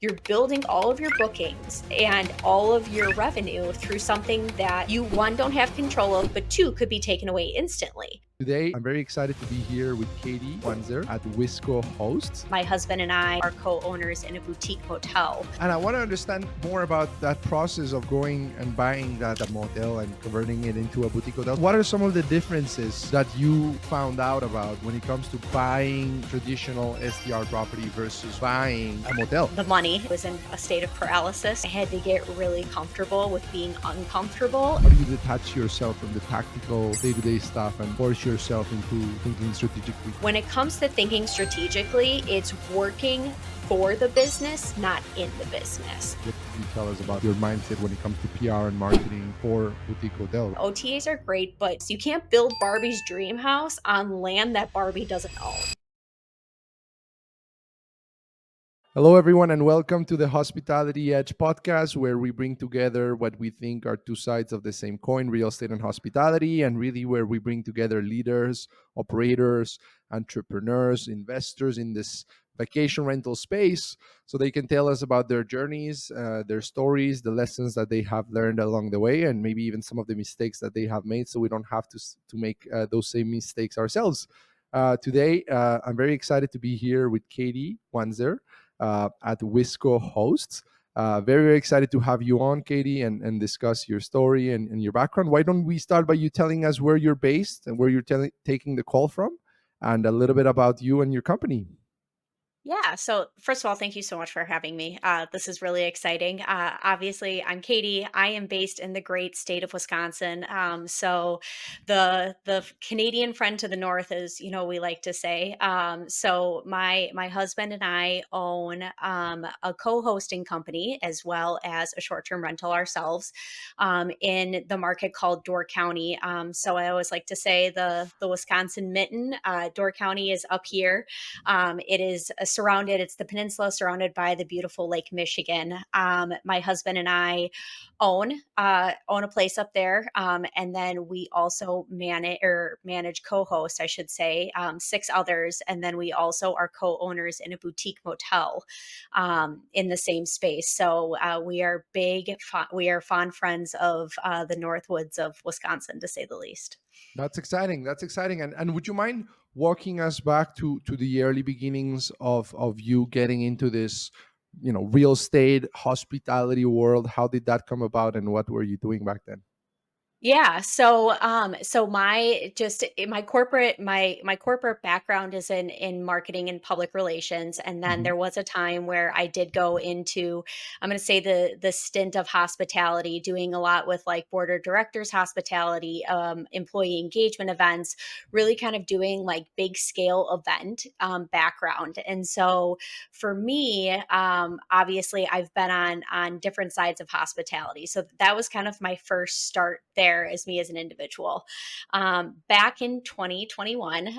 You're building all of your bookings and all of your revenue through something that you, one, don't have control of, but two, could be taken away instantly. Today, I'm very excited to be here with Katie Wanzer at Wisco Hosts. My husband and I are co-owners in a boutique motel. And I want to understand more about that process of going and buying that motel and converting it into a boutique hotel. What are some of the differences that you found out about when it comes to buying traditional STR property versus buying a motel? The money was in a state of paralysis. I had to get really comfortable with being uncomfortable. How do you detach yourself from the tactical day-to-day stuff and force yourself into thinking strategically? When it comes to thinking strategically, it's working for the business, not in the business. What can you tell us about your mindset when it comes to PR and marketing for boutique hotels? OTAs are great, but you can't build Barbie's dream house on land that Barbie doesn't own. Hello, everyone, and welcome to the Hospitality Edge podcast, where we bring together what we think are two sides of the same coin, real estate and hospitality, and really where we bring together leaders, operators, entrepreneurs, investors in this vacation rental space so they can tell us about their journeys, their stories, the lessons that they have learned along the way, and maybe even some of the mistakes that they have made so we don't have to make those same mistakes ourselves. Today, I'm very excited to be here with Katie Wanzer at Wisco Hosts. Very, very excited to have you on, Katie, and discuss your story and your background. Why don't we start by you telling us where you're based and where you're taking the call from, and a little bit about you and your company? Yeah. So, first of all, thank you so much for having me. This is really exciting. Obviously, I'm Katie. I am based in the great state of Wisconsin. So, the Canadian friend to the north, is, we like to say. So, my husband and I own a co-hosting company as well as a short-term rental ourselves in the market called Door County. So, I always like to say the Wisconsin mitten. Door County is up here. It is surrounded, it's the peninsula surrounded by the beautiful Lake Michigan. My husband and I own a place up there. And then we also manage co-host, I should say, six others. And then we also are co-owners in a boutique motel in the same space. So we are fond friends of the Northwoods of Wisconsin, to say the least. That's exciting. That's exciting. And would you mind walking us back to the early beginnings of you getting into this, real estate hospitality world? How did that come about, and what were you doing back then? Yeah. So my corporate background is in marketing and public relations, and then Mhm. there was a time where I did go into, I'm going to say, the stint of hospitality, doing a lot with like board of directors hospitality, employee engagement events, really kind of doing like big scale event background. And so for me, obviously I've been on different sides of hospitality. So that was kind of my first start there as me as an individual. Back in 2021,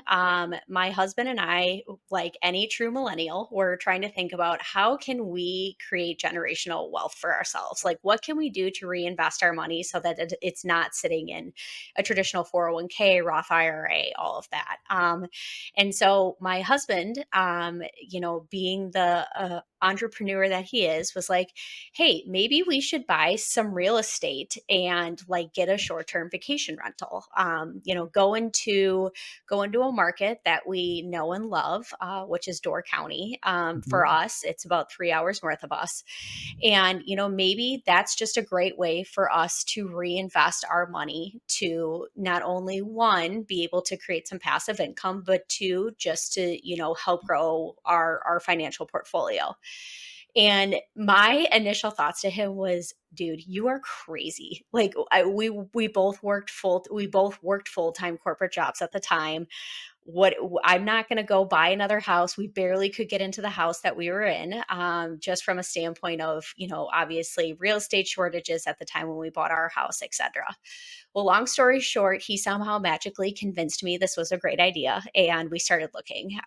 my husband and I, like any true millennial, were trying to think about how can we create generational wealth for ourselves? Like, what can we do to reinvest our money so that it's not sitting in a traditional 401k, Roth IRA, all of that. And so my husband, being the entrepreneur that he is, was like, hey, maybe we should buy some real estate and like get a short-term vacation rental. Go into a market that we know and love, which is Door County. For Mhm. us, it's about 3 hours north of us. And, maybe that's just a great way for us to reinvest our money to not only, one, be able to create some passive income, but two, just to, help grow our financial portfolio. And my initial thoughts to him was, dude, you are crazy. Like, we both worked full-time corporate jobs at the time. I'm not going to go buy another house. We barely could get into the house that we were in, just from a standpoint of, obviously real estate shortages at the time when we bought our house, etc. Well, long story short, he somehow magically convinced me this was a great idea, and we started looking.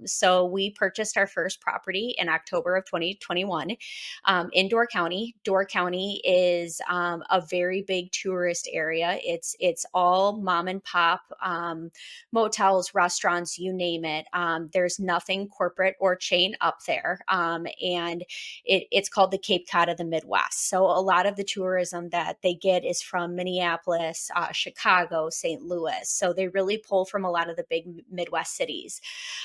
So we purchased our first property in October of 2021 in Door County. Door County is a very big tourist area. It's all mom and pop motels, restaurants, you name it. There's nothing corporate or chain up there. And it's called the Cape Cod of the Midwest. So a lot of the tourism that they get is from Minneapolis, Chicago, St. Louis. So they really pull from a lot of the big Midwest cities.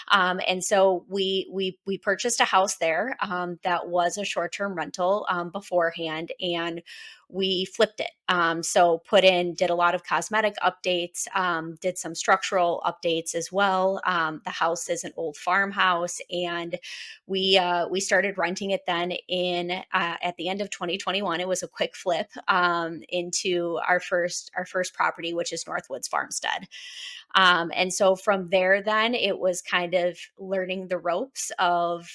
And so we purchased a house there that was a short term rental beforehand, and we flipped it. So did a lot of cosmetic updates, did some structural updates as well. The house is an old farmhouse, and we started renting it then in at the end of 2021. It was a quick flip into our first property, which is Northwoods Farmstead. And so from there, then it was kind of learning the ropes of,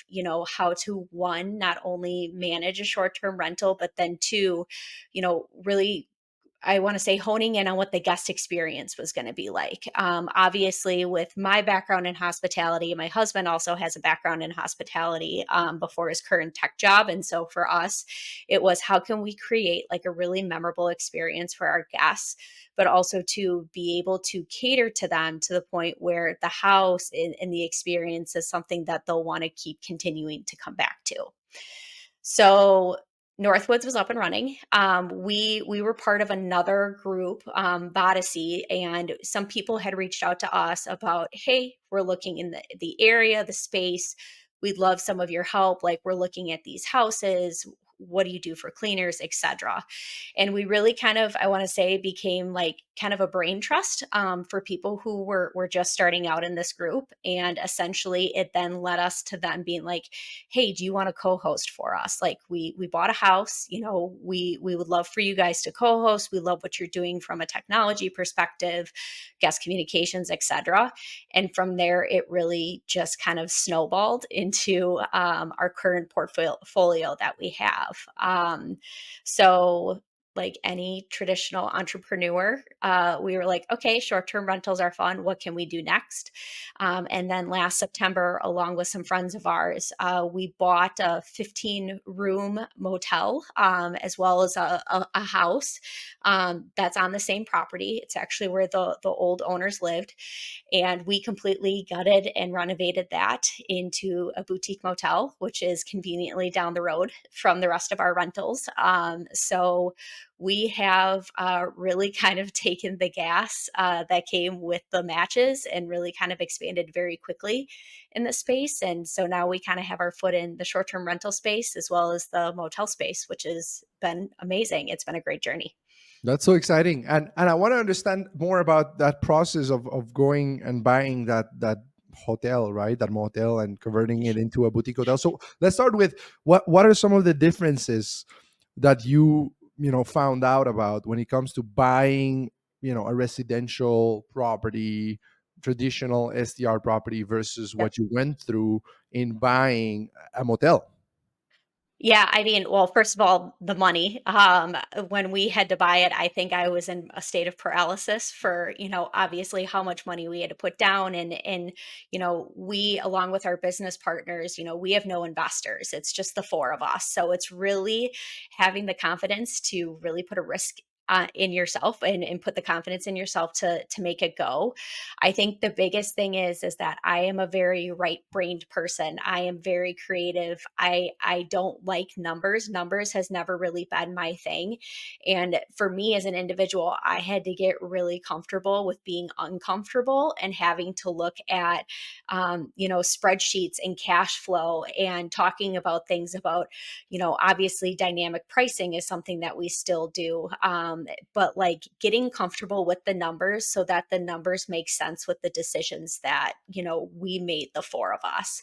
how to one, not only manage a short term rental, but then two, really I want to say honing in on what the guest experience was going to be like. Obviously, with my background in hospitality, my husband also has a background in hospitality before his current tech job. And so for us, it was how can we create like a really memorable experience for our guests, but also to be able to cater to them to the point where the house and the experience is something that they'll want to keep continuing to come back to. So Northwoods was up and running. We were part of another group, Bodyssey, and some people had reached out to us about, hey, we're looking in the area, the space. We'd love some of your help. Like we're looking at these houses. What do you do for cleaners, etc. And we really kind of, I want to say, became like kind of a brain trust for people who were just starting out in this group. And essentially, it then led us to them being like, hey, do you want to co-host for us? Like we bought a house, we would love for you guys to co-host. We love what you're doing from a technology perspective, guest communications, etc. And from there, it really just kind of snowballed into our current portfolio that we have. So like any traditional entrepreneur, we were like, okay, short term rentals are fun. What can we do next? And then last September, along with some friends of ours, we bought a 15-room motel as well as a house that's on the same property. It's actually where the old owners lived. And we completely gutted and renovated that into a boutique motel, which is conveniently down the road from the rest of our rentals. So we have really kind of taken the gas that came with the matches and really kind of expanded very quickly in the space. And so now we kind of have our foot in the short term rental space as well as the motel space, which has been amazing. It's been a great journey. That's so exciting, and I want to understand more about that process of going and buying that hotel, right? That motel and converting it into a boutique hotel. So let's start with what are some of the differences that you found out about when it comes to buying a residential property, traditional SDR property versus Yep. what you went through in buying a motel. Yeah, I mean, well, first of all, the money. When we had to buy it, I think I was in a state of paralysis for, obviously how much money we had to put down and we along with our business partners, we have no investors. It's just the four of us. So it's really having the confidence to really put a risk in yourself and put the confidence in yourself to make it go. I think the biggest thing is that I am a very right-brained person. I am very creative. I don't like numbers. Numbers has never really been my thing. And for me as an individual, I had to get really comfortable with being uncomfortable and having to look at spreadsheets and cash flow and talking about things about, obviously dynamic pricing is something that we still do. But like getting comfortable with the numbers so that the numbers make sense with the decisions that, we made, the four of us.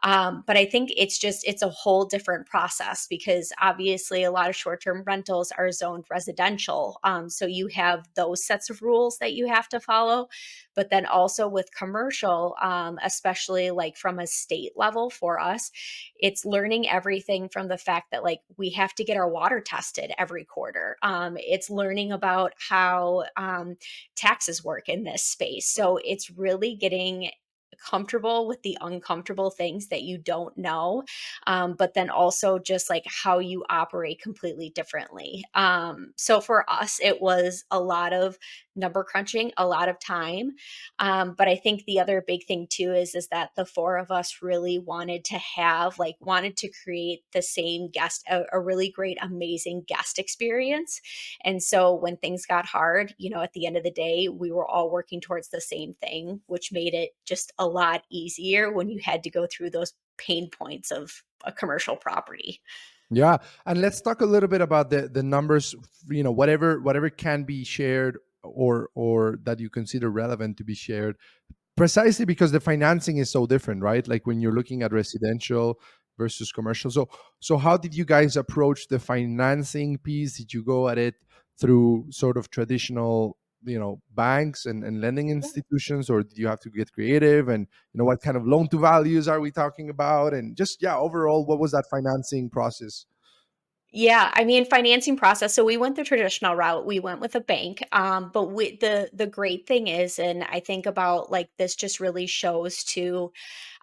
But I think it's a whole different process because obviously a lot of short term rentals are zoned residential. So you have those sets of rules that you have to follow. But then also with commercial, especially like from a state level for us, it's learning everything from the fact that like we have to get our water tested every quarter. It's learning about how taxes work in this space. So it's really getting comfortable with the uncomfortable things that you don't know, but then also just like how you operate completely differently. So for us, it was a lot of number crunching a lot of time. But I think the other big thing too is that the four of us really wanted to create the same a really great, amazing guest experience. And so when things got hard, at the end of the day, we were all working towards the same thing, which made it just a lot easier when you had to go through those pain points of a commercial property. Yeah, and let's talk a little bit about the numbers. Whatever can be shared or that you consider relevant to be shared, precisely because the financing is so different, right? Like when you're looking at residential versus commercial. So how did you guys approach the financing piece? Did you go at it through sort of traditional, banks and lending institutions, or did you have to get creative? And what kind of loan to values are we talking about? And just, yeah, overall, what was that financing process? Yeah, I mean, financing process. So we went the traditional route. We went with a bank. But the great thing is, and I think about like this just really shows to,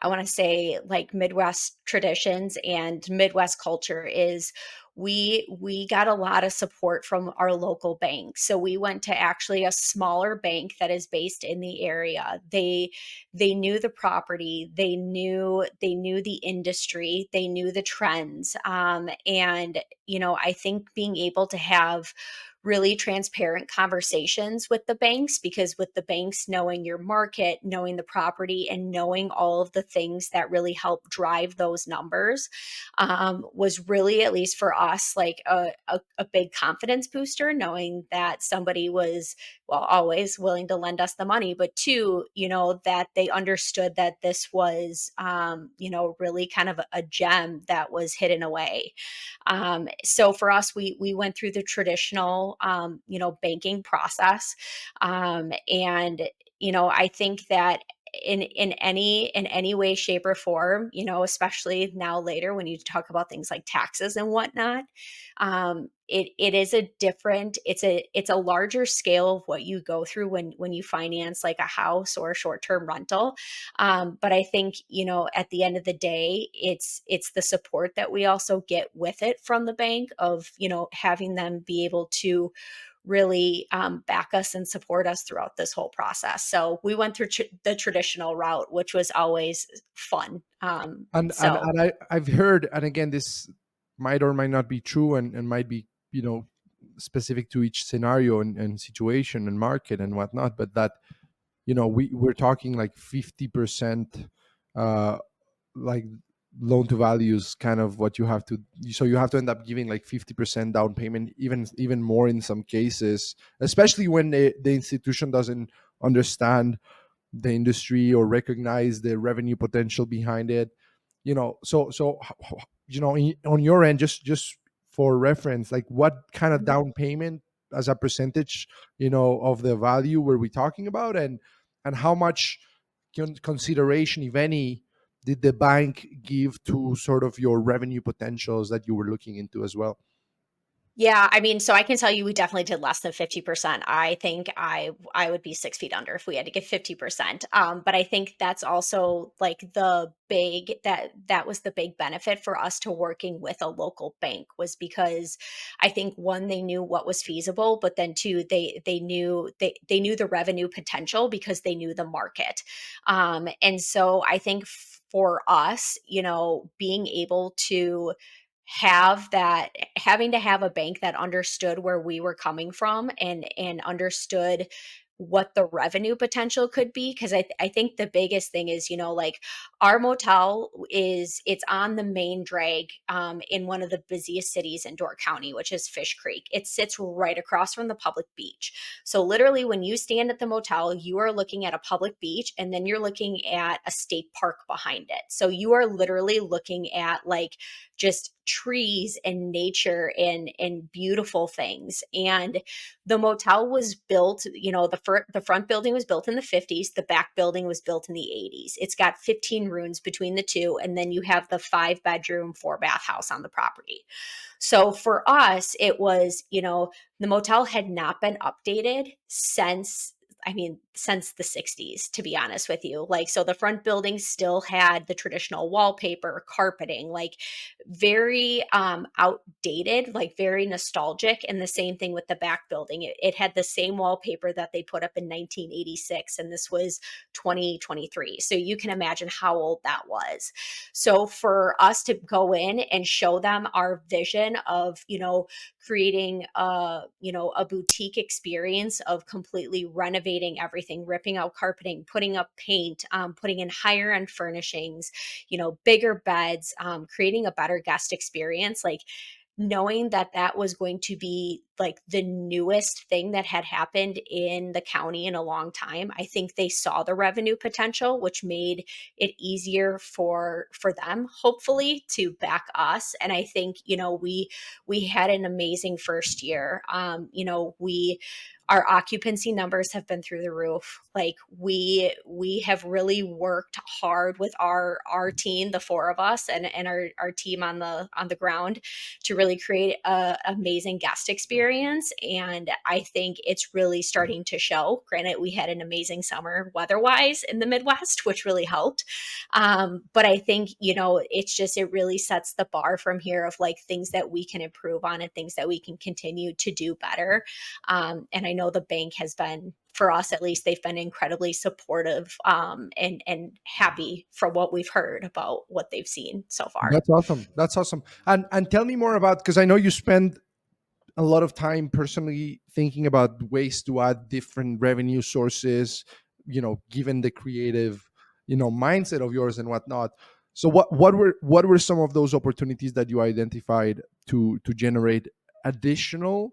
I want to say like Midwest traditions and Midwest culture is we got a lot of support from our local bank. So we went to actually a smaller bank that is based in the area. They knew the property, they knew the industry, they knew the trends. And I think being able to have really transparent conversations with the banks, because with the banks knowing your market, knowing the property, and knowing all of the things that really help drive those numbers, was really, at least for us, like a big confidence booster, knowing that somebody was, well, always willing to lend us the money, but two, that they understood that this was, really kind of a gem that was hidden away. So for us, we went through the traditional, banking process, and I think that in any way, shape, or form, especially now later when you talk about things like taxes and whatnot, it is a different, it's a larger scale of what you go through when you finance like a house or a short term rental. But I think, at the end of the day, it's the support that we also get with it from the bank of, having them be able to really back us and support us throughout this whole process. So we went through the traditional route, which was always fun. And I've heard, and again, this might or might not be true, and might be, specific to each scenario and situation and market and whatnot, but that, we're talking like 50%, uh like loan to values, kind of what you have to, so you have to end up giving like 50% down payment, even more in some cases, especially when the institution doesn't understand the industry or recognize the revenue potential behind it. On your end, just for reference, like what kind of down payment as a percentage, of the value were we talking about? And how much consideration, if any, did the bank give to sort of your revenue potentials that you were looking into as well? Yeah, I mean, so I can tell you we definitely did less than 50%. I think I would be 6 feet under if we had to get 50%. But I think that's also like that was the big benefit for us to working with a local bank, was because I think one, they knew what was feasible, but then two, they knew the revenue potential because they knew the market. And so I think for us, being able to having to have a bank that understood where we were coming from and understood what the revenue potential could be, because I think the biggest thing is, like our motel it's on the main drag, in one of the busiest cities in Door County, which is Fish Creek. It sits right across from the public beach. So literally when you stand at the motel, you are looking at a public beach, and then you're looking at a state park behind it. So you are literally looking at like just trees and nature and beautiful things. And the motel was built, the front building was built in the 50s, the back building was built in the 80s. It's got 15 rooms between the two, and then you have the 5 bedroom, 4 bath house on the property. So for us, it was, the motel had not been updated since I mean, since the 60s, to be honest with you. Like, so the front building still had the traditional wallpaper, carpeting, like very outdated, like very nostalgic. And the same thing with the back building. It had the same wallpaper that they put up in 1986, and this was 2023. So you can imagine how old that was. So for us to go in and show them our vision of, creating a boutique experience of completely renovating everything, ripping out carpeting, putting up paint, putting in higher end furnishings, bigger beds, creating a better guest experience, like knowing that that was going to be like the newest thing that had happened in the county in a long time. I think they saw the revenue potential, which made it easier for them hopefully to back us. And I think, we had an amazing first year. We our occupancy numbers have been through the roof. Like we have really worked hard with our team, the four of us, and our team on the ground, to really create a amazing guest experience. And I think it's really starting to show. Granted, we had an amazing summer weather-wise in the Midwest, which really helped. But I think, it really sets the bar from here of like things that we can improve on and things that we can continue to do better. And I know the bank has been, for us at least, they've been incredibly supportive, and happy from what we've heard about what they've seen so far. That's awesome. That's awesome. And tell me more about, because I know you spend a lot of time personally thinking about ways to add different revenue sources, given the creative, mindset of yours and whatnot. So what were some of those opportunities that you identified to generate additional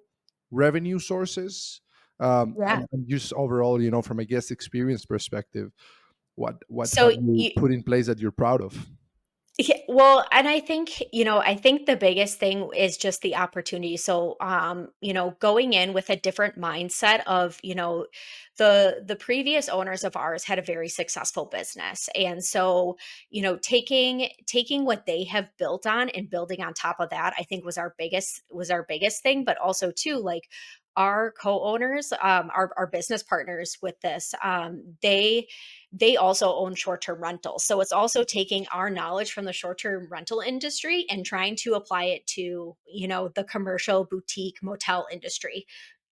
revenue sources? And just overall, from a guest experience perspective, what So have you you put in place that you're proud of? Yeah, well, and I think the biggest thing is just the opportunity. So, going in with a different mindset of, the previous owners of ours had a very successful business. And so, taking what they have built on and building on top of that, I think was our biggest thing, but also too, like our co-owners, our business partners with this, they also own short-term rentals. So it's also taking our knowledge from the short-term rental industry and trying to apply it to, the commercial boutique motel industry.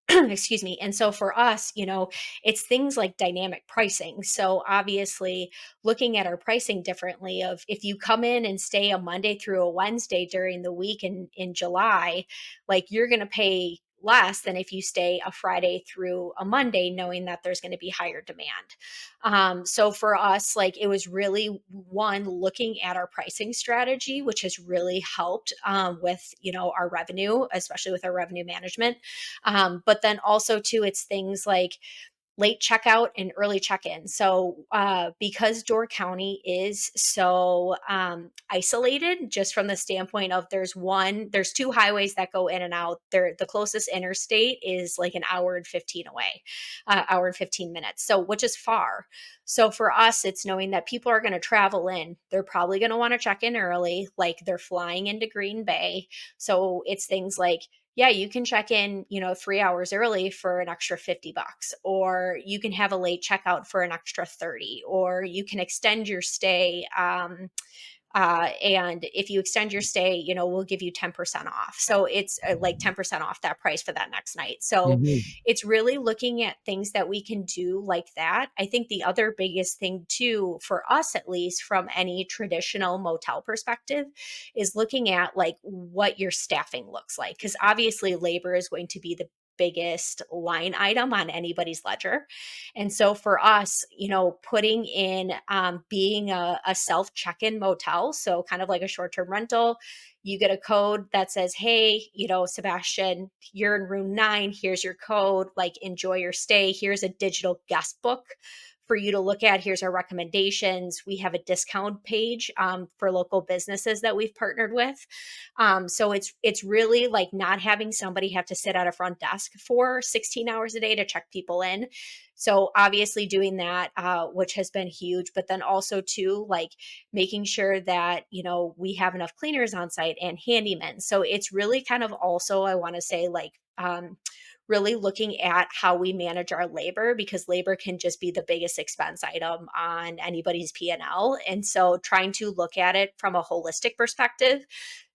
Excuse me. And so for us, it's things like dynamic pricing. So obviously looking at our pricing differently of if you come in and stay a Monday through a Wednesday during the week in July, like you're going to pay less than if you stay a Friday through a Monday, knowing that there's going to be higher demand. So for us, like it was really one looking at our pricing strategy, which has really helped with our revenue, especially with our revenue management. But then also too, it's things like late checkout and early check-in. So because Door County is so isolated, just from the standpoint of there's two highways that go in and out. The closest interstate is like an hour and 15 away, hour and 15 minutes. So which is far. So for us, it's knowing that people are going to travel in. They're probably going to want to check in early, like they're flying into Green Bay. So it's things like, yeah, you can check in, 3 hours early for an extra $50, or you can have a late checkout for an extra 30, or you can extend your stay. And if you extend your stay, we'll give you 10% off. So it's like 10% off that price for that next night. So Mhm. it's really looking at things that we can do like that. I think the other biggest thing, too, for us at least, from any traditional motel perspective, is looking at like what your staffing looks like. Because obviously, labor is going to be the biggest line item on anybody's ledger. And so for us, putting in being a self check in motel, so kind of like a short term rental, you get a code that says, hey, Sebastian, you're in room 9. Here's your code. Like, enjoy your stay. Here's a digital guest book for you to look at. Here's our recommendations. We have a discount page for local businesses that we've partnered with. So it's really like not having somebody have to sit at a front desk for 16 hours a day to check people in. So obviously doing that, which has been huge, but then also too, like making sure that, we have enough cleaners on site and handymen. So it's really kind of also, I want to say, like, really looking at how we manage our labor, because labor can just be the biggest expense item on anybody's P&L. And so trying to look at it from a holistic perspective,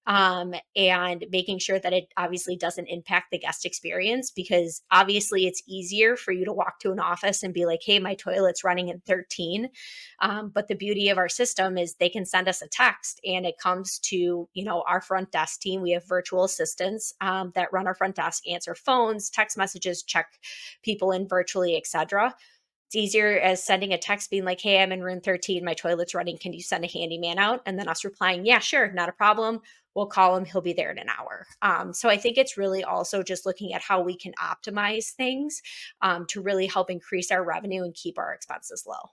and making sure that it obviously doesn't impact the guest experience, because obviously it's easier for you to walk to an office and be like, hey, my toilet's running in 13. But the beauty of our system is they can send us a text and it comes to, our front desk team. We have virtual assistants that run our front desk, answer phones, text messages, check people in virtually, etc. It's easier as sending a text being like, "Hey, I'm in room 13, my toilet's running. Can you send a handyman out?" And then us replying, "Yeah, sure, not a problem. We'll call him. He'll be there in an hour." So I think it's really also just looking at how we can optimize things to really help increase our revenue and keep our expenses low.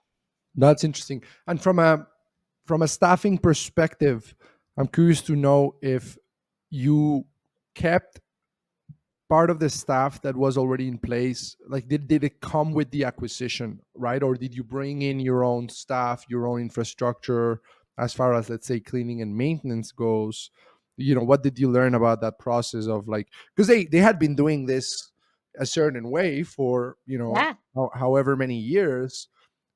That's interesting. And from a staffing perspective, I'm curious to know if you kept part of the staff that was already in place. Like, did it come with the acquisition, right? Or did you bring in your own staff, your own infrastructure, as far as, let's say, cleaning and maintenance goes? What did you learn about that process of, like, because they had been doing this a certain way for Yeah. however many years.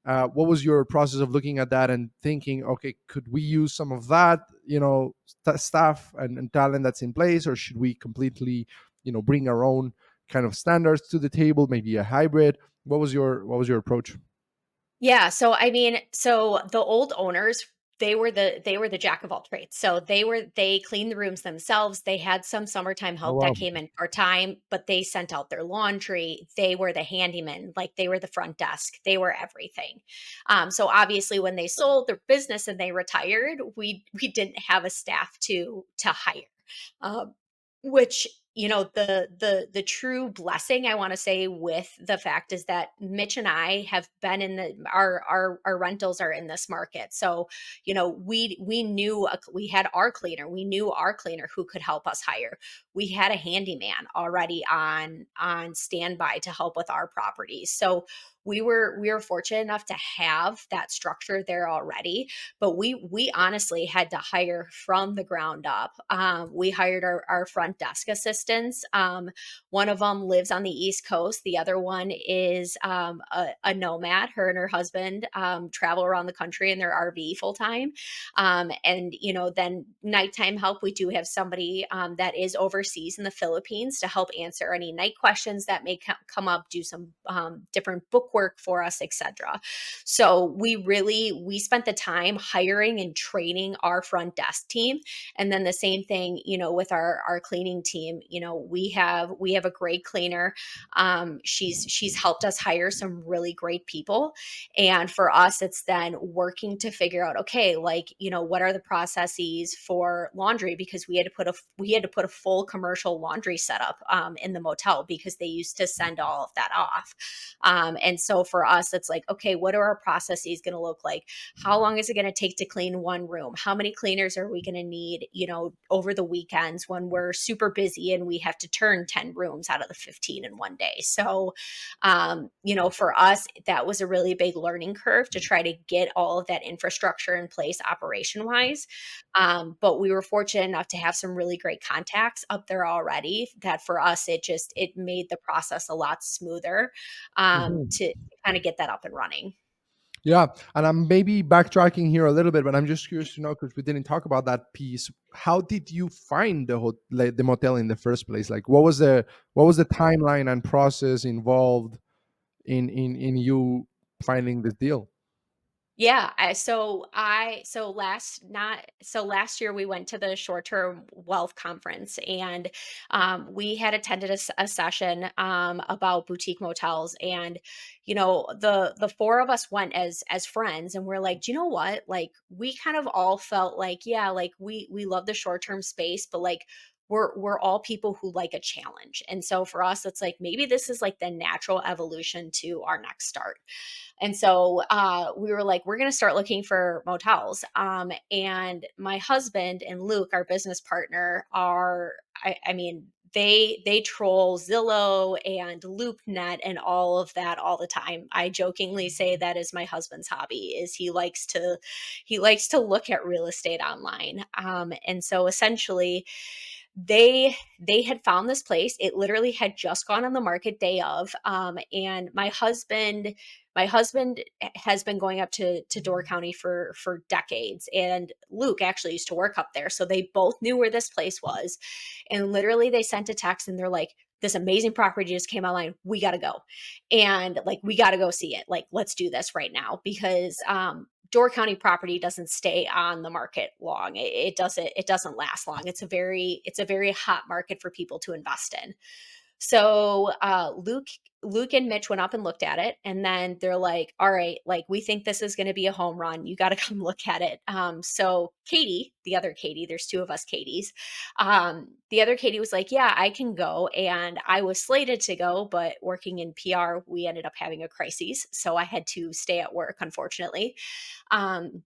What was your process of looking at that and thinking, okay, could we use some of that, staff and talent that's in place, or should we completely, bring our own kind of standards to the table, maybe a hybrid? What was your approach? Yeah, so I mean, so the old owners, they were the jack of all trades. So they cleaned the rooms themselves. They had some summertime Oh help that wow. came in part-time, but they sent out their laundry. They were the handyman, like they were the front desk. They were everything. So obviously when they sold their business and they retired, we didn't have a staff to hire. Um, which, the true blessing, I want to say, with the fact is that Mitch and I have been in our rentals are in this market. So, we knew we had our cleaner. We knew our cleaner who could help us hire. We had a handyman already on standby to help with our properties. So we were fortunate enough to have that structure there already, but we honestly had to hire from the ground up. We hired our front desk assistants. One of them lives on the East Coast. The other one is a nomad. Her and her husband travel around the country in their RV full time. And then nighttime help. We do have somebody that is overseas in the Philippines to help answer any night questions that may come up. Do some different book work for us, etc. So we spent the time hiring and training our front desk team. And then the same thing, with our cleaning team. We have a great cleaner. She's helped us hire some really great people. And for us, it's then working to figure out, okay, like, what are the processes for laundry? Because we had to put a full commercial laundry setup in the motel, because they used to send all of that off. And so for us, it's like, okay, what are our processes going to look like? How long is it going to take to clean one room? How many cleaners are we going to need, over the weekends when we're super busy and we have to turn 10 rooms out of the 15 in one day? So, for us, that was a really big learning curve to try to get all of that infrastructure in place operation wise. But we were fortunate enough to have some really great contacts up there already, that for us, it made the process a lot smoother Mhm. to kind of get that up and running. Yeah, and I'm maybe backtracking here a little bit, but I'm just curious to know, because we didn't talk about that piece. How did you find the motel in the first place? Like, what was the timeline and process involved in you finding this deal? Yeah, last year we went to the short-term wealth conference, and we had attended a session about boutique motels. And the four of us went as friends, and we're like, do you know what, like, we kind of all felt like, yeah, like we love the short-term space, but like we're all people who like a challenge. And so for us, it's like, maybe this is like the natural evolution to our next start. And so we were like, we're going to start looking for motels. And my husband and Luke, our business partner, I mean, they troll Zillow and LoopNet and all of that all the time. I jokingly say that is my husband's hobby, is he likes to look at real estate online. And so essentially, they had found this place. It literally had just gone on the market day of, and my husband has been going up to Door County for decades, and Luke actually used to work up there, so they both knew where this place was. And literally, they sent a text, and they're like, "This amazing property just came online. We got to go, and like we got to go see it. Like, let's do this right now because Door County property doesn't stay on the market long. It doesn't last long. It's a very hot market for people to invest in. So Luke and Mitch went up and looked at it, and then they're like, "All right, like we think this is going to be a home run. You got to come look at it." So Katie, the other Katie, there's two of us Katies. The other Katie was like, "Yeah, I can go," and I was slated to go, but working in PR, we ended up having a crisis, so I had to stay at work, unfortunately.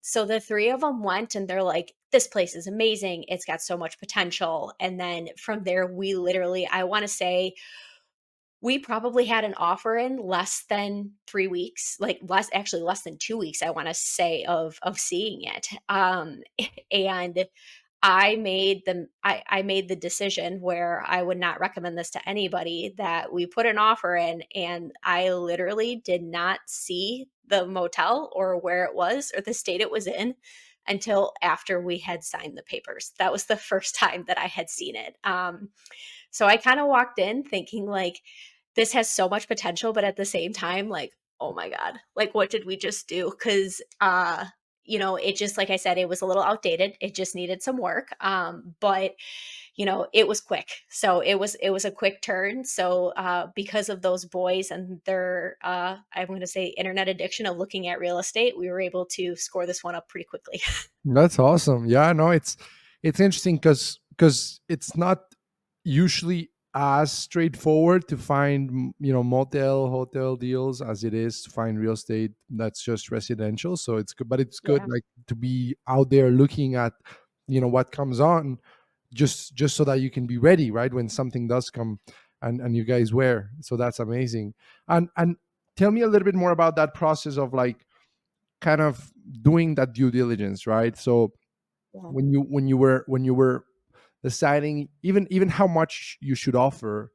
So the three of them went and they're like, this place is amazing. It's got so much potential. And then from there, we literally, I want to say, we probably had an offer in less than 3 weeks, like actually less than 2 weeks, I want to say, of seeing it. And I made the decision where I would not recommend this to anybody that we put an offer in, and I literally did not see the motel or where it was or the state it was in until after we had signed the papers. That was the first time that I had seen it. So I kind of walked in thinking like this has so much potential, but at the same time, like, oh my God, like what did we just do? Cause it just like I said, it was a little outdated. It just needed some work. But it was quick. So it was a quick turn. So because of those boys and their I'm gonna say internet addiction of looking at real estate, we were able to score this one up pretty quickly. That's awesome. Yeah, no, it's interesting because it's not usually as straightforward to find motel hotel deals as it is to find real estate that's just residential. So it's good, but it's good Yeah. like to be out there looking at what comes on, just so that you can be ready, right, when something does come, and you guys were. So that's amazing. And tell me a little bit more about that process of like kind of doing that due diligence, right? So Yeah. when you were deciding even how much you should offer,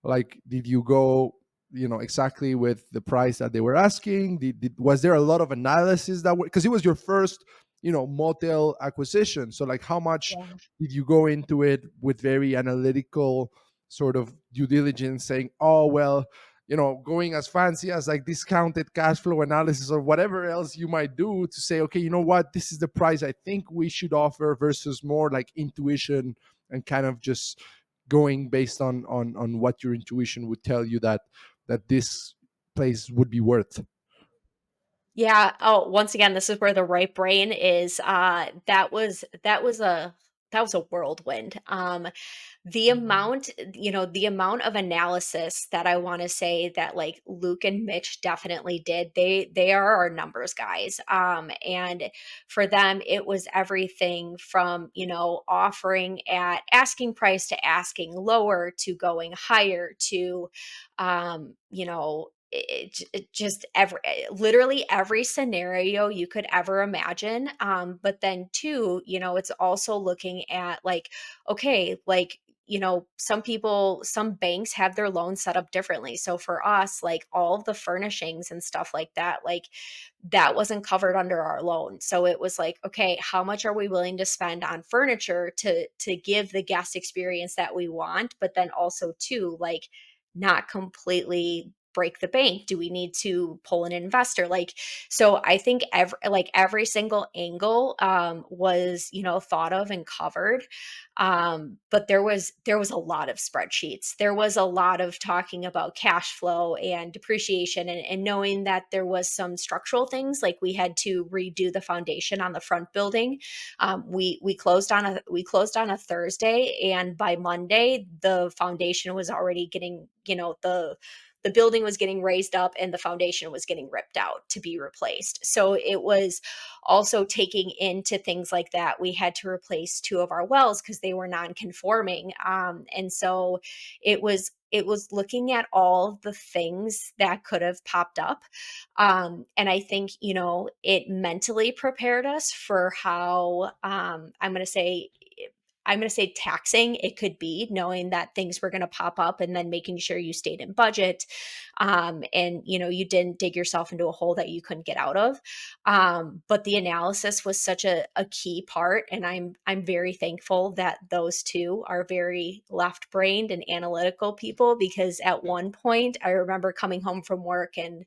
like did you go exactly with the price that they were asking? Was there a lot of analysis that because it was your first motel acquisition, so like how much Yeah. did you go into it with very analytical sort of due diligence, saying, oh well, going as fancy as like discounted cash flow analysis or whatever else you might do to say, okay, you know what, this is the price I think we should offer, versus more like intuition and kind of just going based on what your intuition would tell you that this place would be worth. Yeah. Oh, once again, this is where the right brain is. That was a whirlwind. The amount of analysis that I want to say that like Luke and Mitch definitely did. They are our numbers guys. And for them, it was everything from offering at asking price to asking lower to going higher to it just literally every scenario you could ever imagine. But then too, it's also looking at like, okay, like, some banks have their loans set up differently. So for us, like all of the furnishings and stuff like that, like that wasn't covered under our loan. So it was like, okay, how much are we willing to spend on furniture to give the guest experience that we want, but then also too, like not completely break the bank? Do we need to pull an investor? Like, so I think every single angle was, thought of and covered. But there was a lot of spreadsheets. There was a lot of talking about cash flow and depreciation, and knowing that there was some structural things, like we had to redo the foundation on the front building. We closed on a Thursday, and by Monday the foundation was already getting, the building was getting raised up and the foundation was getting ripped out to be replaced. So it was also taking into things like that. We had to replace two of our wells because they were non-conforming. And so it was looking at all the things that could have popped up. And I think, it mentally prepared us for how, I'm going to say, I'm going to say taxing it could be, knowing that things were going to pop up and then making sure you stayed in budget, and you didn't dig yourself into a hole that you couldn't get out of. But the analysis was such a key part, and I'm very thankful that those two are very left brained and analytical people, because at one point I remember coming home from work and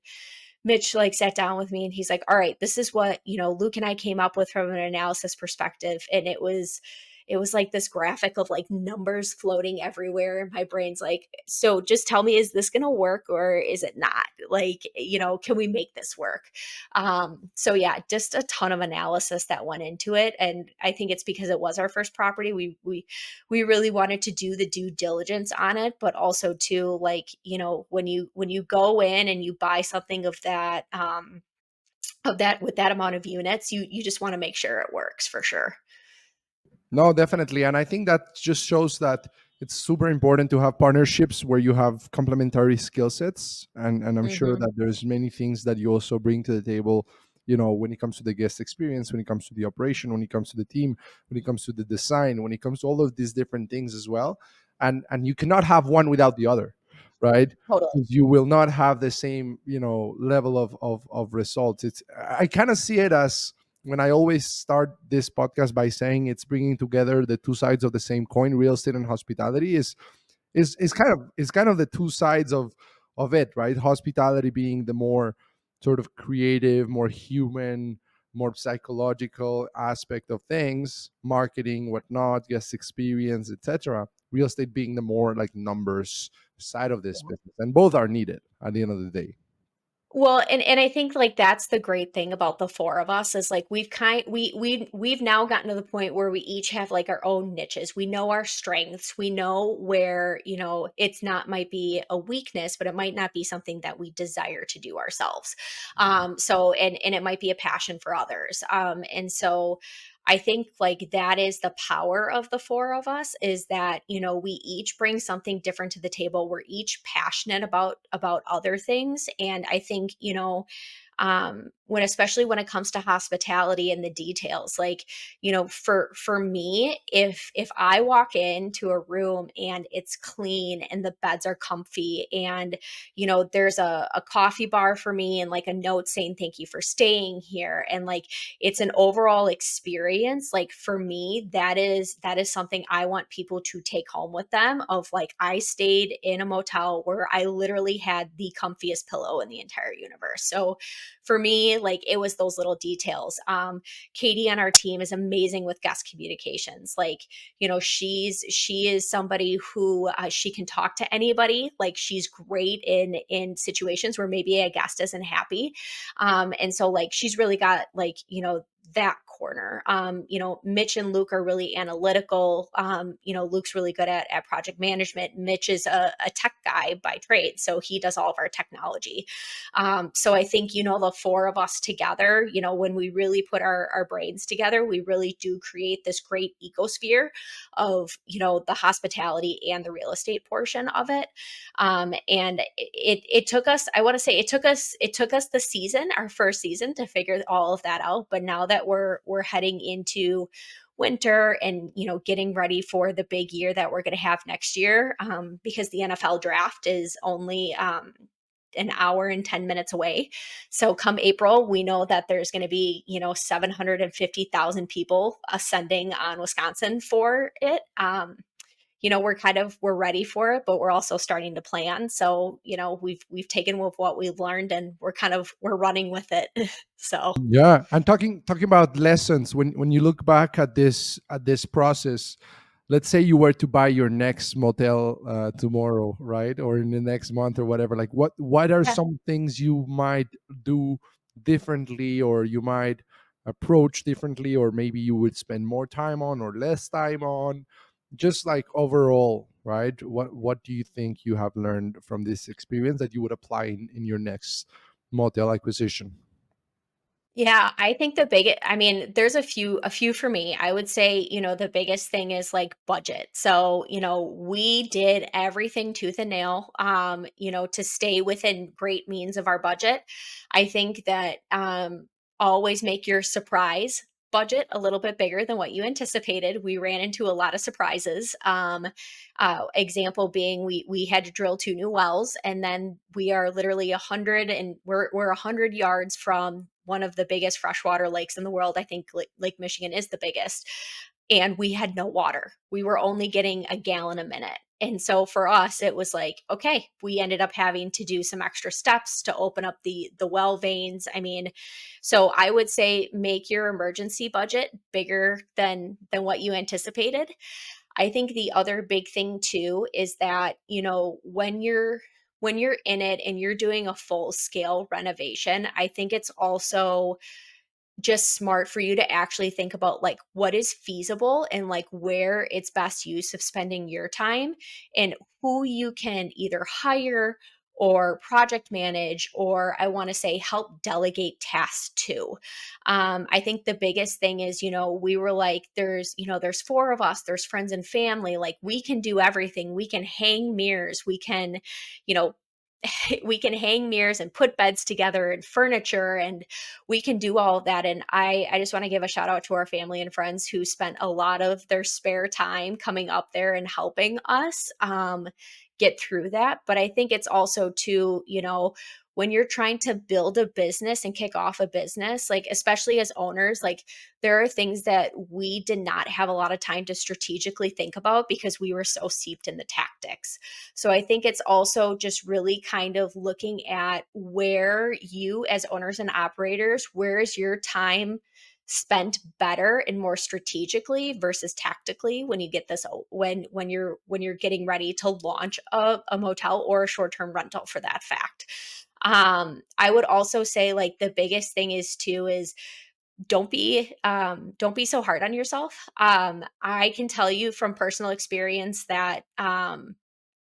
Mitch like sat down with me and he's like, "All right, this is what, Luke and I came up with from an analysis perspective." And it was like this graphic of like numbers floating everywhere. And my brain's like, "So just tell me, is this going to work or is it not? Like, can we make this work?" So yeah, just a ton of analysis that went into it. And I think it's because it was our first property. We really wanted to do the due diligence on it, but also too, like, when you go in and you buy something of that with that amount of units, you just want to make sure it works for sure. No, definitely. And I think that just shows that it's super important to have partnerships where you have complementary skill sets. And I'm sure Hmm. that there's many things that you also bring to the table, when it comes to the guest experience, when it comes to the operation, when it comes to the team, when it comes to the design, when it comes to all of these different things as well. And you cannot have one without the other, right? Totally. 'Cause you will not have the same, level of results. I kind of see it as, when I always start this podcast by saying it's bringing together the two sides of the same coin, real estate and hospitality, is kind of the two sides of it, right? Hospitality being the more sort of creative, more human, more psychological aspect of things, marketing, whatnot, guest experience, etc. Real estate being the more like numbers side of this business, and both are needed at the end of the day. Well, and I think like that's the great thing about the four of us is like we've now gotten to the point where we each have like our own niches. We know our strengths. We know where, it's not might be a weakness, but it might not be something that we desire to do ourselves. So and it might be a passion for others. And so I think like that is the power of the four of us, is that, we each bring something different to the table. We're each passionate about other things. And I think, when especially when it comes to hospitality and the details, like, for me, if I walk into a room and it's clean and the beds are comfy and there's a coffee bar for me and like a note saying thank you for staying here, and like it's an overall experience, like for me, that is something I want people to take home with them, of like, I stayed in a motel where I literally had the comfiest pillow in the entire universe. So for me, like, it was those little details. Katie on our team is amazing with guest communications. Like, she is somebody who, she can talk to anybody. Like, she's great in situations where maybe a guest isn't happy, and so like she's really got like, that corner. Mitch and Luke are really analytical. Luke's really good at project management. Mitch is a tech guy by trade, so he does all of our technology. So I think, the four of us together, when we really put our brains together, we really do create this great ecosphere of, the hospitality and the real estate portion of it. And it took us, I want to say it took us the season, our first season, to figure all of that out. But now that we're heading into winter and getting ready for the big year that we're going to have next year, because the NFL draft is only an hour and 10 minutes away. So come April, we know that there's going to be, 750,000 people ascending on Wisconsin for it. We're ready for it, but we're also starting to plan. So, we've taken with what we've learned and we're running with it. So Yeah, and talking about lessons, when you look back at this process, let's say you were to buy your next motel tomorrow, right, or in the next month or whatever. Like, what are yeah. some things you might do differently, or you might approach differently, or maybe you would spend more time on or less time on, just like overall, right? What do you think you have learned from this experience that you would apply in your next motel acquisition? Yeah, I think I mean, there's a few for me. I would say, the biggest thing is like budget. So, we did everything tooth and nail, to stay within great means of our budget. I think that always make your surprise. budget a little bit bigger than what you anticipated. We ran into a lot of surprises. Example being, we had to drill 2 new wells, and then we are literally 100, and we're 100 yards from one of the biggest freshwater lakes in the world. I think Lake Michigan is the biggest, and we had no water. We were only getting a gallon a minute. And so for us, it was like, okay, we ended up having to do some extra steps to open up the well veins. I mean, so I would say make your emergency budget bigger than what you anticipated. I think the other big thing too is that, when you're in it and you're doing a full scale renovation, I think it's also just smart for you to actually think about like what is feasible and like where it's best use of spending your time, and who you can either hire or project manage, or I want to say help delegate tasks to. I think the biggest thing is, we were like, there's 4 of us, there's friends and family, like we can do everything. We can hang mirrors, we can, you know, we can hang mirrors and put beds together and furniture, and we can do all of that. And I just want to give a shout out to our family and friends who spent a lot of their spare time coming up there and helping us get through that. But I think it's also too, when you're trying to build a business and kick off a business, like especially as owners, like there are things that we did not have a lot of time to strategically think about because we were so steeped in the tactics. So I think it's also just really kind of looking at where you, as owners and operators, where is your time spent better and more strategically versus tactically when you get this when you're getting ready to launch a motel or a short-term rental for that fact. I would also say like the biggest thing is too is don't be so hard on yourself. I can tell you from personal experience that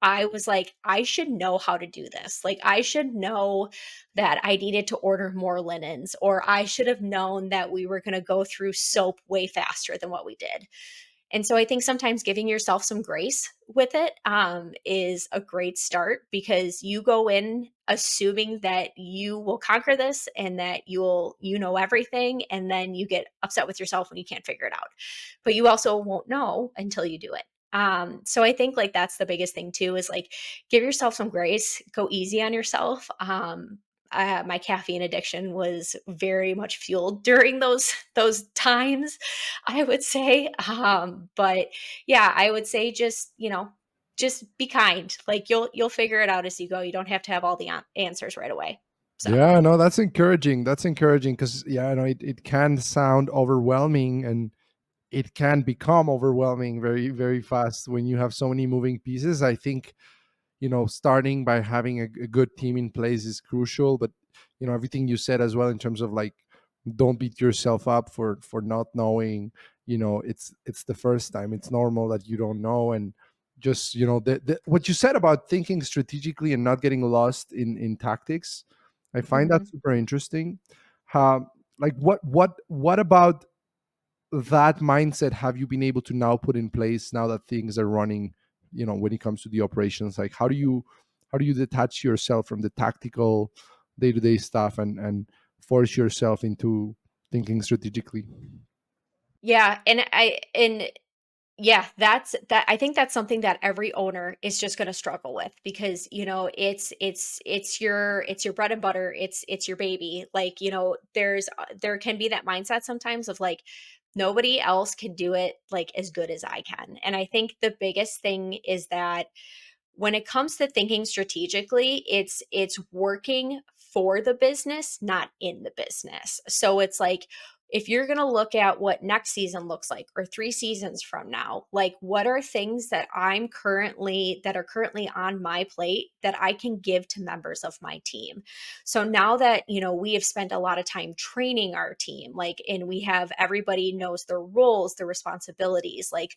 I was like, I should know how to do this. Like, I should know that I needed to order more linens, or I should have known that we were going to go through soap way faster than what we did. And so I think sometimes giving yourself some grace with it is a great start, because you go in assuming that you will conquer this and that you know everything, and then you get upset with yourself when you can't figure it out. But you also won't know until you do it. So I think like that's the biggest thing too is like give yourself some grace, go easy on yourself. My caffeine addiction was very much fueled during those times, I would say. But yeah, I would say just be kind. Like you'll figure it out as you go. You don't have to have all the answers right away. So Yeah, no, that's encouraging. That's encouraging because yeah, no, it can sound overwhelming, and it can become overwhelming very, very fast when you have so many moving pieces. I think, starting by having a good team in place is crucial. But everything you said as well in terms of like, don't beat yourself up for not knowing. It's the first time. It's normal that you don't know, and just what you said about thinking strategically and not getting lost in tactics. I find that mhm. super interesting. Like what about that mindset have you been able to now put in place now that things are running, when it comes to the operations? Like how do you detach yourself from the tactical day-to-day stuff and force yourself into thinking strategically? Yeah, and yeah, I think that's something that every owner is just going to struggle with, because it's your bread and butter, it's your baby. Like, there can be that mindset sometimes of like nobody else can do it like as good as I can. And I think the biggest thing is that when it comes to thinking strategically, it's working for the business, not in the business. So it's like if you're going to look at what next season looks like or 3 seasons from now, like what are things that are currently on my plate that I can give to members of my team. So now that, we have spent a lot of time training our team, like, and we have everybody knows their roles, their responsibilities, like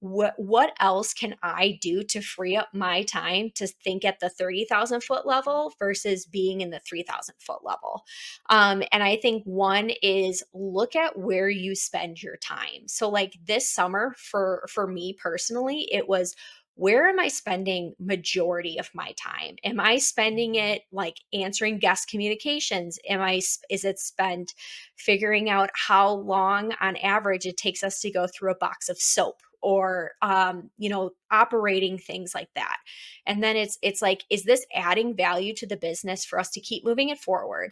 what else can I do to free up my time to think at the 30,000-foot level versus being in the 3,000-foot level? And I think one is look at where you spend your time. So like this summer for me personally, it was where am I spending majority of my time? Am I spending it like answering guest communications? Is it spent figuring out how long on average it takes us to go through a box of soap, or operating things like that? And then it's like, is this adding value to the business for us to keep moving it forward,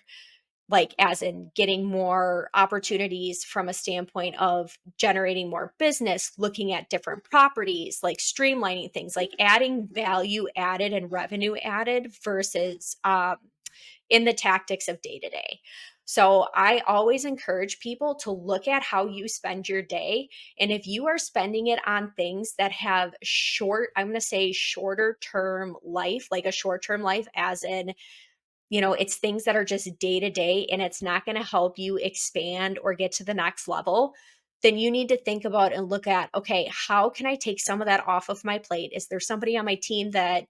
like as in getting more opportunities from a standpoint of generating more business, looking at different properties, like streamlining things, like adding value added and revenue added versus in the tactics of day to day. So I always encourage people to look at how you spend your day. And if you are spending it on things that have I'm going to say shorter term life, like a short term life, as in, it's things that are just day to day and it's not going to help you expand or get to the next level, then you need to think about and look at, okay, how can I take some of that off of my plate? Is there somebody on my team that,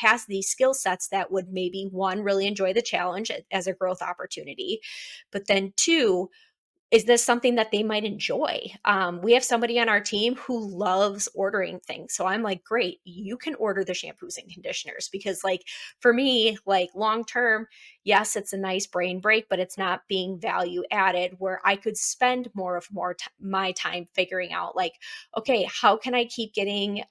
has these skill sets that would maybe one, really enjoy the challenge as a growth opportunity, but then two, is this something that they might enjoy? We have somebody on our team who loves ordering things. So I'm like, great, you can order the shampoos and conditioners because, like, for me, like long term, yes, it's a nice brain break, but it's not being value added where I could spend my time figuring out, like, okay, how can I keep getting,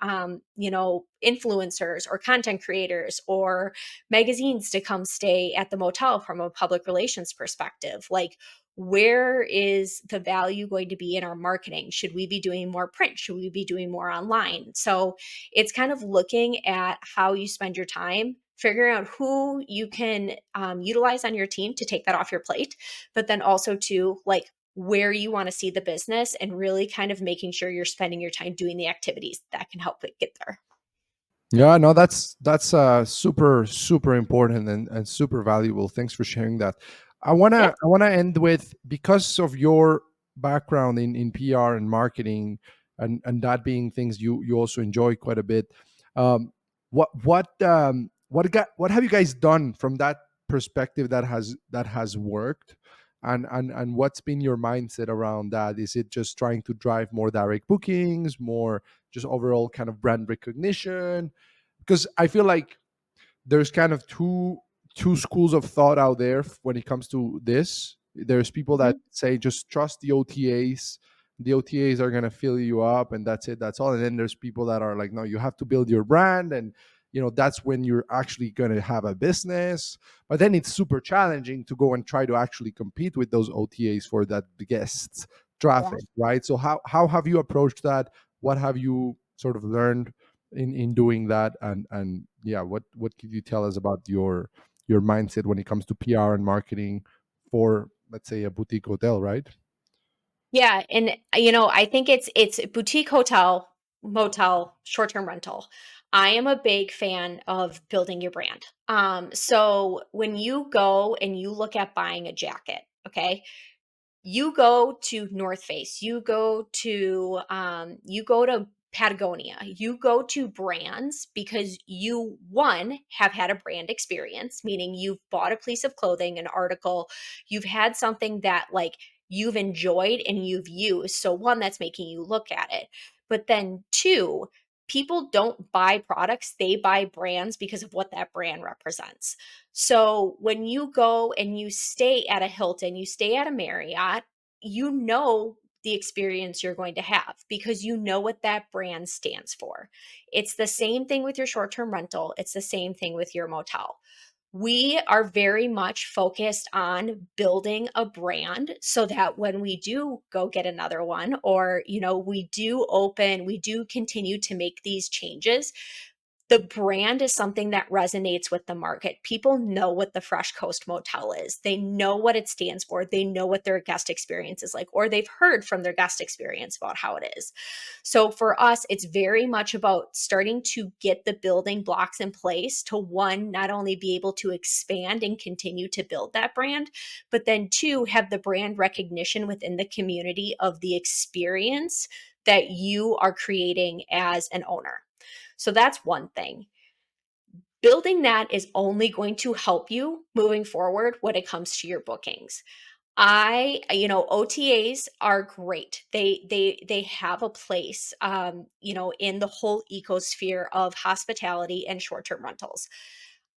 influencers or content creators or magazines to come stay at the motel from a public relations perspective? Like, where is the value going to be in our marketing? Should we be doing more print? Should we be doing more online? So it's kind of looking at how you spend your time, figuring out who you can utilize on your team to take that off your plate, but then also to like where you want to see the business and really kind of making sure you're spending your time doing the activities that can help it get there. Yeah, no, that's super super important and super valuable. Thanks for sharing that. Yeah. I wanna end with, because of your background in PR and marketing, and that being things you also enjoy quite a bit. Um, what have you guys done from that perspective that has worked, and what's been your mindset around that? Is it just trying to drive more direct bookings, more just overall kind of brand recognition? Because I feel like there's kind of two schools of thought out there when it comes to this. There's people that Mhm. say just trust the OTAs. The OTAs are gonna fill you up, and that's it. That's all. And then there's people that are like, no, you have to build your brand, and that's when you're actually gonna have a business. But then it's super challenging to go and try to actually compete with those OTAs for that guest Yeah. traffic, right? So how have you approached that? What have you sort of learned in doing that? And yeah, what could you tell us about your mindset when it comes to PR and marketing for, let's say, a boutique hotel, right? Yeah, and I think it's boutique hotel, motel, short-term rental. I am a big fan of building your brand. So when you go and you look at buying a jacket, okay, you go to North Face, you go to Patagonia, you go to brands because you, one, have had a brand experience, meaning you've bought a piece of clothing, an article, you've had something that like you've enjoyed and you've used. So one, that's making you look at it. But then two, people don't buy products, they buy brands because of what that brand represents. So when you go and you stay at a Hilton, you stay at a Marriott, you know the experience you're going to have because you know what that brand stands for. It's the same thing with your short term rental, it's the same thing with your motel. We are very much focused on building a brand so that when we do go get another one, or we do continue to make these changes, the brand is something that resonates with the market. People know what the Fresh Coast Motel is. They know what it stands for. They know what their guest experience is like, or they've heard from their guest experience about how it is. So for us, it's very much about starting to get the building blocks in place to one, not only be able to expand and continue to build that brand, but then two, have the brand recognition within the community of the experience that you are creating as an owner. So that's one thing. Building that is only going to help you moving forward when it comes to your bookings. OTAs are great. They have a place, in the whole ecosphere of hospitality and short-term rentals.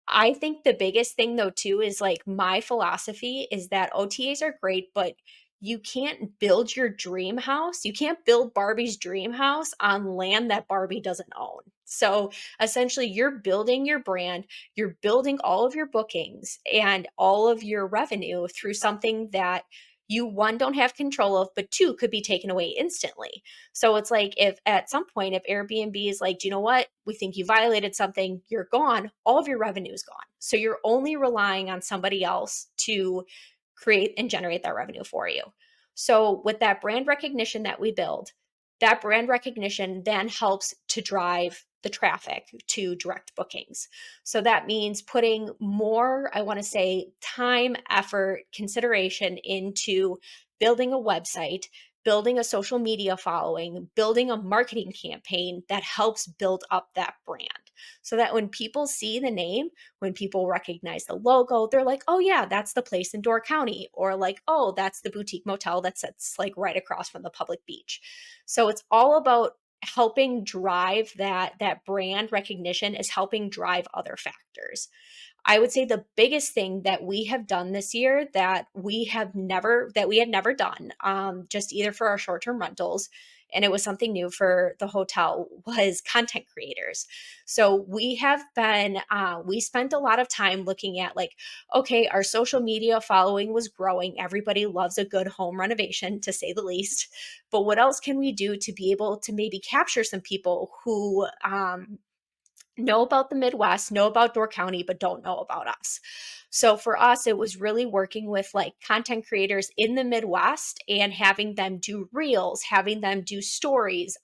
I think the biggest thing though too is like my philosophy is that OTAs are great, but you can't build your dream house. You can't build Barbie's dream house on land that Barbie doesn't own. So essentially, you're building your brand, you're building all of your bookings and all of your revenue through something that you one don't have control of, but two could be taken away instantly. So it's like if at some point, if Airbnb is like, do you know what? We think you violated something, you're gone, all of your revenue is gone. So you're only relying on somebody else to create and generate that revenue for you. So with that brand recognition that we build, that brand recognition then helps to drive the traffic to direct bookings. So that means putting more, I want to say, time, effort, consideration into building a website, building a social media following, building a marketing campaign that helps build up that brand. So that when people see the name, when people recognize the logo, they're like, oh, yeah, that's the place in Door County. Or like, oh, that's the boutique motel that sits like right across from the public beach. So it's all about helping drive that brand recognition is helping drive other factors. I would say the biggest thing that we have done this year that we had never done, just either for our short-term rentals, and it was something new for the hotel, was content creators. So we spent a lot of time looking at like, okay, our social media following was growing. Everybody loves a good home renovation, to say the least. But what else can we do to be able to maybe capture some people who know about the Midwest, know about Door County, but don't know about us. So for us, it was really working with like content creators in the Midwest and having them do reels, having them do stories,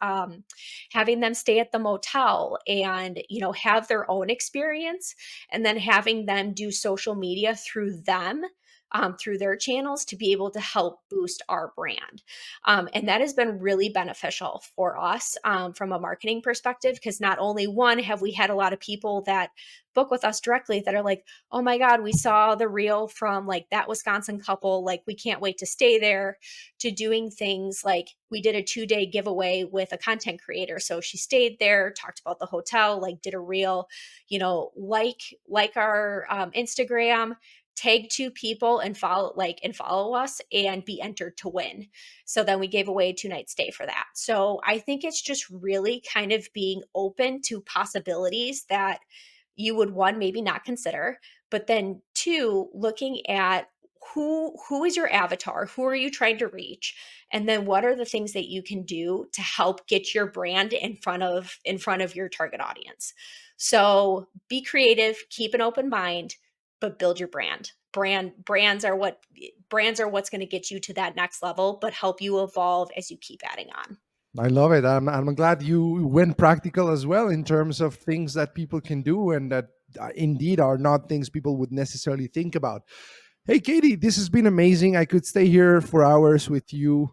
having them stay at the motel and, have their own experience, and then having them do social media through them. Through their channels to be able to help boost our brand. And that has been really beneficial for us from a marketing perspective because not only one, have we had a lot of people that book with us directly that are like, oh my God, we saw the reel from like that Wisconsin couple. Like, we can't wait to stay there, to doing things like we did a 2-day giveaway with a content creator. So she stayed there, talked about the hotel, like did a reel, like our Instagram, tag two people and follow us and be entered to win. So then we gave away a 2-night stay for that. So I think it's just really kind of being open to possibilities that you would one maybe not consider, but then two looking at who is your avatar? Who are you trying to reach? And then what are the things that you can do to help get your brand in front of your target audience? So be creative, keep an open mind, but build your brand. Brands are what's going to get you to that next level, but help you evolve as you keep adding on. I love it. I'm glad you went practical as well in terms of things that people can do and that indeed are not things people would necessarily think about. Hey, Katie, this has been amazing. I could stay here for hours with you.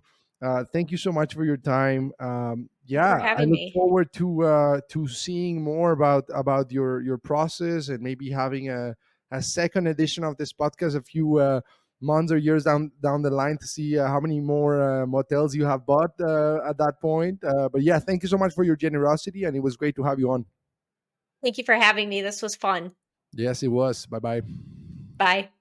Thank you so much for your time. Thank you for Yeah, I having look me. forward to seeing more about your process and maybe having a second edition of this podcast a few months or years down the line to see how many more motels you have bought at that point. But yeah, thank you so much for your generosity, and it was great to have you on. Thank you for having me. This was fun. Yes, it was. Bye bye. Bye.